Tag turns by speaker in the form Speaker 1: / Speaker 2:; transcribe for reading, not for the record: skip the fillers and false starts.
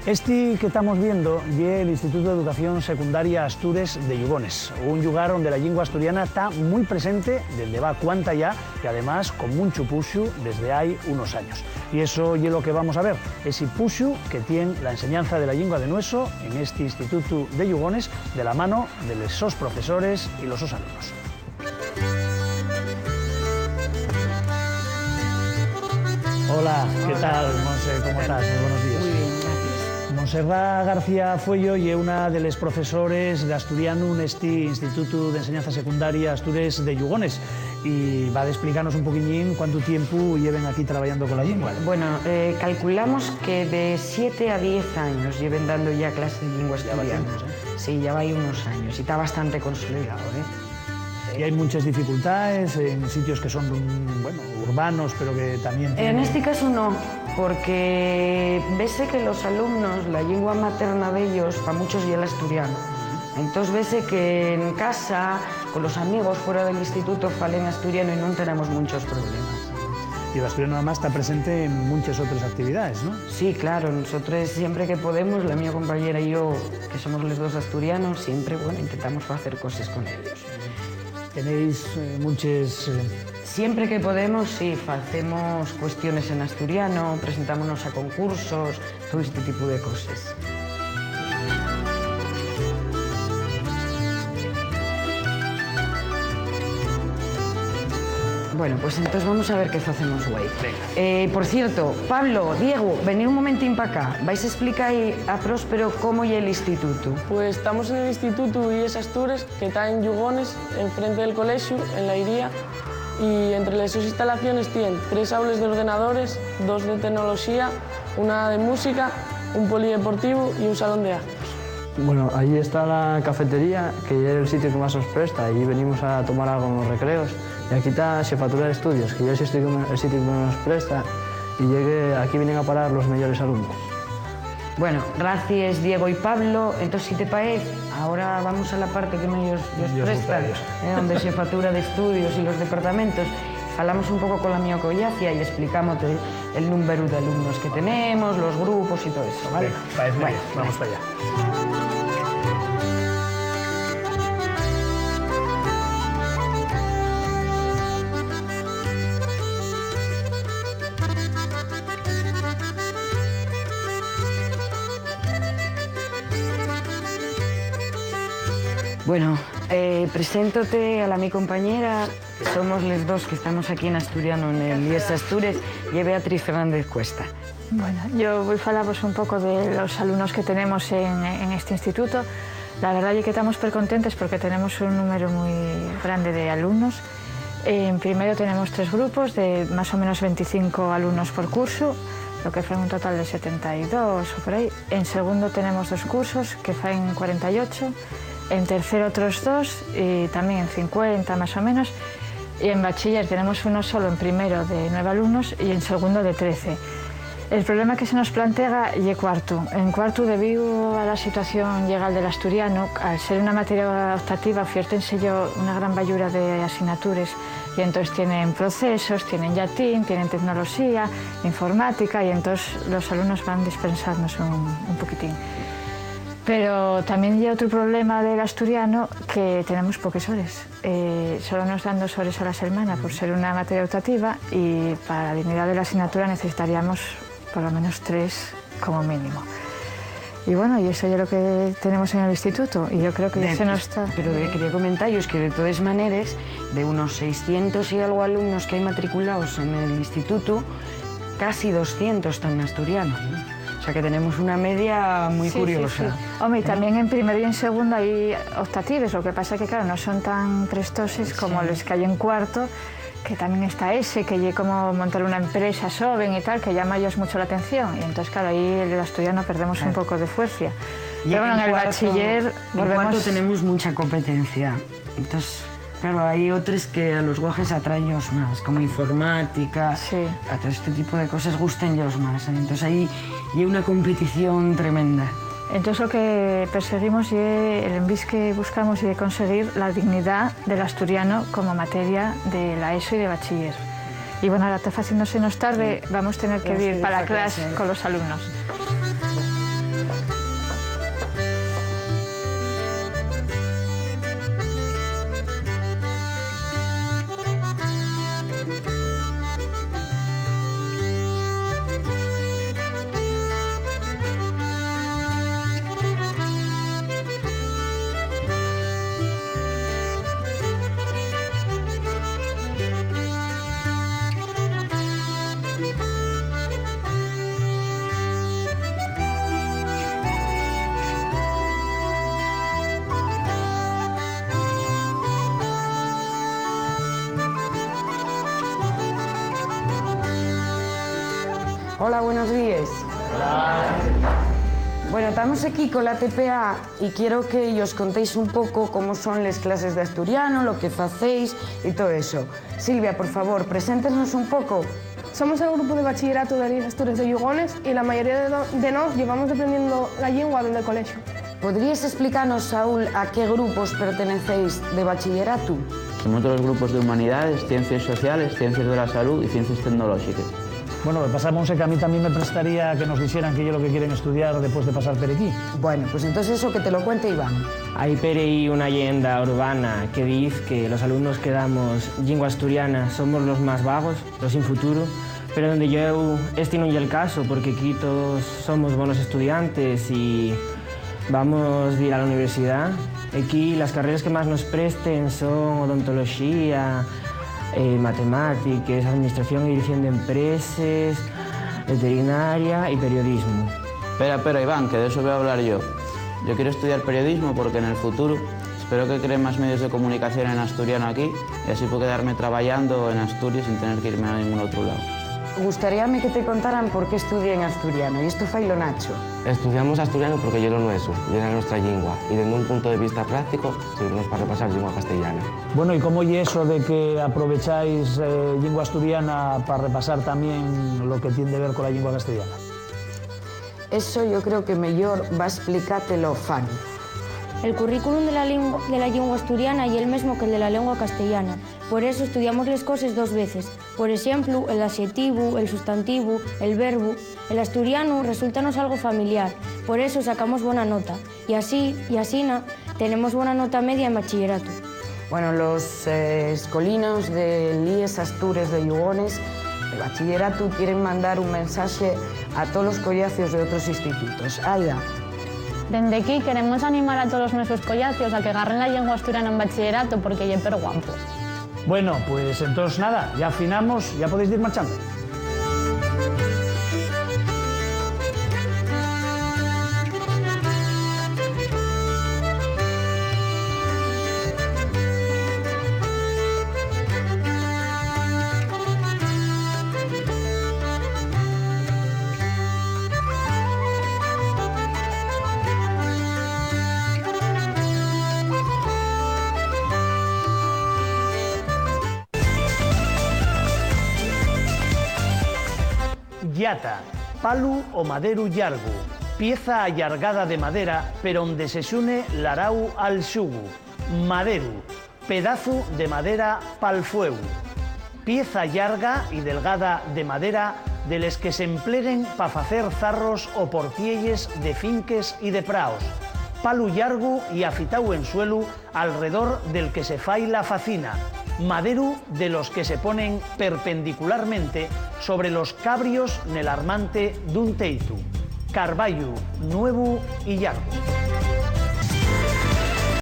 Speaker 1: Este que estamos viendo es el Instituto de Educación Secundaria Astures de Yugones, un lugar donde la lengua asturiana está muy presente desde va cuanta ya y además con mucho puxu desde hay unos años. Y eso es lo que vamos a ver, ese puxu que tiene la enseñanza de la lengua de nueso en este Instituto de Yugones de la mano de los sos profesores y los sos alumnos. Hola, ¿qué tal, Monse? ¿Cómo estás? Muy buenos días.
Speaker 2: Muy bien, gracias.
Speaker 1: Montserrat García Fuello y una de los profesores de asturiano en este Instituto de Enseñanza Secundaria Astures de Yugones y va a explicarnos un poquillín cuánto tiempo lleven aquí trabajando con la lengua.
Speaker 2: Bueno, calculamos que de 7 a 10 años lleven dando ya clases de lengua asturiana. Sí, ya va ahí unos años y está bastante consolidado,
Speaker 1: Y hay muchas dificultades en sitios que son, bueno, urbanos, pero que también tienen...
Speaker 2: En este caso no, porque vese que los alumnos, la lengua materna de ellos, para muchos ya el asturiano. Entonces vese que en casa, con los amigos fuera del instituto, falen asturiano y no tenemos muchos problemas.
Speaker 1: Y el asturiano además está presente en muchas otras actividades, ¿no?
Speaker 2: Sí, claro, nosotros siempre que podemos, la mi compañera y yo, que somos los dos asturianos, siempre, bueno, intentamos hacer cosas con ellos.
Speaker 1: Tenéis muchas...
Speaker 2: Siempre que podemos, sí, hacemos cuestiones en asturiano, presentámonos a concursos, todo este tipo de cosas. Bueno, pues entonces vamos a ver qué hacemos hoy. Por cierto, Pablo, Diego, venid un momentín para acá. Vais a explicar a Próspero cómo es el instituto.
Speaker 3: Pues estamos en el Instituto IES Astures, que está en Yugones, enfrente del colegio, en la Iría, y entre sus instalaciones tienen 3 aulas de ordenadores, 2 de tecnología, una de música, un polideportivo y un salón de actos.
Speaker 4: Bueno, allí está la cafetería, que es el sitio que más nos presta, y venimos a tomar algo en los recreos. Y aquí está Jefatura de Estudios, que es el sitio que nos presta, y aquí vienen a parar los mejores alumnos.
Speaker 2: Bueno, gracias Diego y Pablo. Entonces, si te parece, ahora vamos a la parte que ellos prestan, donde Jefatura de Estudios y los departamentos. Hablamos un poco con la mía collacia y explicamos el número de alumnos que tenemos, los grupos y todo eso, ¿vale?
Speaker 1: Bueno, vamos para allá.
Speaker 2: Bueno, preséntate a la mi compañera. Somos los dos que estamos aquí en asturiano en el IES Astures y Beatriz Fernández Cuesta.
Speaker 5: Bueno, yo voy a hablaros un poco de los alumnos que tenemos en este instituto. La verdad es que estamos súper contentos porque tenemos un número muy grande de alumnos. En primero tenemos 3 grupos de más o menos 25 alumnos por curso, lo que fue un total de 72 o por ahí. En segundo tenemos 2 cursos que faen 48. En tercero otros 2 y también en 50 más o menos. Y en bachiller tenemos uno solo en primero de 9 alumnos y en segundo de 13. El problema que se nos plantea es cuarto. En cuarto, debido a la situación legal del asturiano, al ser una materia optativa, ofertense yo una gran vallura de asignaturas y entonces tienen procesos, tienen latín, tienen tecnología, informática y entonces los alumnos van dispensándose un poquitín. Pero también hay otro problema del asturiano, que tenemos pocas horas. Solo nos dan 2 horas a la semana por ser una materia optativa y para la dignidad de la asignatura necesitaríamos por lo menos 3 como mínimo. Y bueno, y eso es lo que tenemos en el instituto y yo creo que ya se nos está...
Speaker 2: Pero quería comentaros que de todas maneras, de unos 600 y algo alumnos que hay matriculados en el instituto, casi 200 están en asturiano. O sea que tenemos una media muy curiosa.
Speaker 5: Sí. Hombre, y también en primero y en segundo hay optativas, lo que pasa es que claro, no son tan prestoses como los que hay en cuarto, que también está ese, que hay como montar una empresa joven y tal, que llama a ellos mucho la atención. Y entonces, claro, ahí el asturiano perdemos un poco de fuerza. Pero bueno, en el bachiller volvemos...
Speaker 2: En cuarto tenemos mucha competencia. Entonces, claro, hay otros que a los guajes atraen ellos más, como informática, a todo este tipo de cosas gustan ellos más. Entonces ahí hay una competición tremenda.
Speaker 5: Entonces lo que perseguimos y el envís que buscamos es conseguir la dignidad del asturiano como materia de la ESO y de bachiller. Y bueno, ahora está haciéndosenos tarde, vamos a tener que ir para la clase con los alumnos.
Speaker 2: Hola, buenos días. Hola. Bueno, estamos aquí con la TPA y quiero que os contéis un poco cómo son las clases de asturiano, lo que hacéis y todo eso. Silvia, por favor, preséntenos un poco.
Speaker 6: Somos el grupo de bachillerato de Líes Astures de Yugones y la mayoría de nos llevamos aprendiendo la lengua desde el colegio.
Speaker 2: ¿Podrías explicarnos, Saúl, a qué grupos pertenecéis de bachillerato?
Speaker 7: Somos de los grupos de humanidades, ciencias sociales, ciencias de la salud y ciencias tecnológicas.
Speaker 1: Bueno, de pasar, Monse, que a mí también me prestaría que nos dijeran qué es lo que quieren estudiar después de pasar por aquí.
Speaker 2: Bueno, pues entonces eso que te lo cuente Iván.
Speaker 8: Hay per ahí una leyenda urbana que dice que los alumnos que damos lengua asturiana somos los más vagos, los sin futuro, pero donde yo este no es el caso, porque aquí todos somos buenos estudiantes y vamos a ir a la universidad. Aquí las carreras que más nos presten son odontología, matemáticas, administración y dirección de empresas, veterinaria y periodismo.
Speaker 7: Espera, Iván, que de eso voy a hablar yo. Yo quiero estudiar periodismo porque en el futuro espero que creen más medios de comunicación en asturiano aquí y así puedo quedarme trabajando en Asturias sin tener que irme a ningún otro lado.
Speaker 2: Gustaríame que te contaran por qué estudié en asturiano, y esto fue lo Nacho.
Speaker 9: Estudiamos asturiano porque yo lo nuestro, yo era nuestra lengua, y desde un punto de vista práctico, sirvemos para repasar lengua castellana.
Speaker 1: Bueno, ¿y cómo y eso de que aprovecháis lengua asturiana para repasar también lo que tiene que ver con la lengua castellana?
Speaker 2: Eso yo creo que mejor va a explicártelo Fanny.
Speaker 10: El currículum de la lengua asturiana es el mismo que el de la lengua castellana. Por eso estudiamos las cosas dos veces. Por ejemplo, el adjetivo, el sustantivo, el verbo. El asturiano resultanos algo familiar. Por eso sacamos buena nota. Y así tenemos buena nota media en bachillerato.
Speaker 2: Bueno, los escolinos de Líes Astures de Yugones, el bachillerato, quieren mandar un mensaje a todos los collacios de otros institutos. Aida.
Speaker 11: Desde aquí queremos animar a todos nuestros collacios a que agarren la lengua asturiana en bachillerato porque ya es pero guapo.
Speaker 1: Bueno, pues entonces nada, ya afinamos, ya podéis ir marchando. Llata, palu o maderu llargu, pieza allargada de madera, pero donde se une l'arau al xugu. Maderu, pedazo de madera pal fuegu. Pieza larga y delgada de madera de les que se empleguen para facer zarros o portielles de finques y de praos. Palu llargu y afitau en suelu alrededor del que se fai la facina. Maderu de los que se ponen perpendicularmente sobre los cabrios nel armante d'un teitu. Carballu, nuevu y llargu.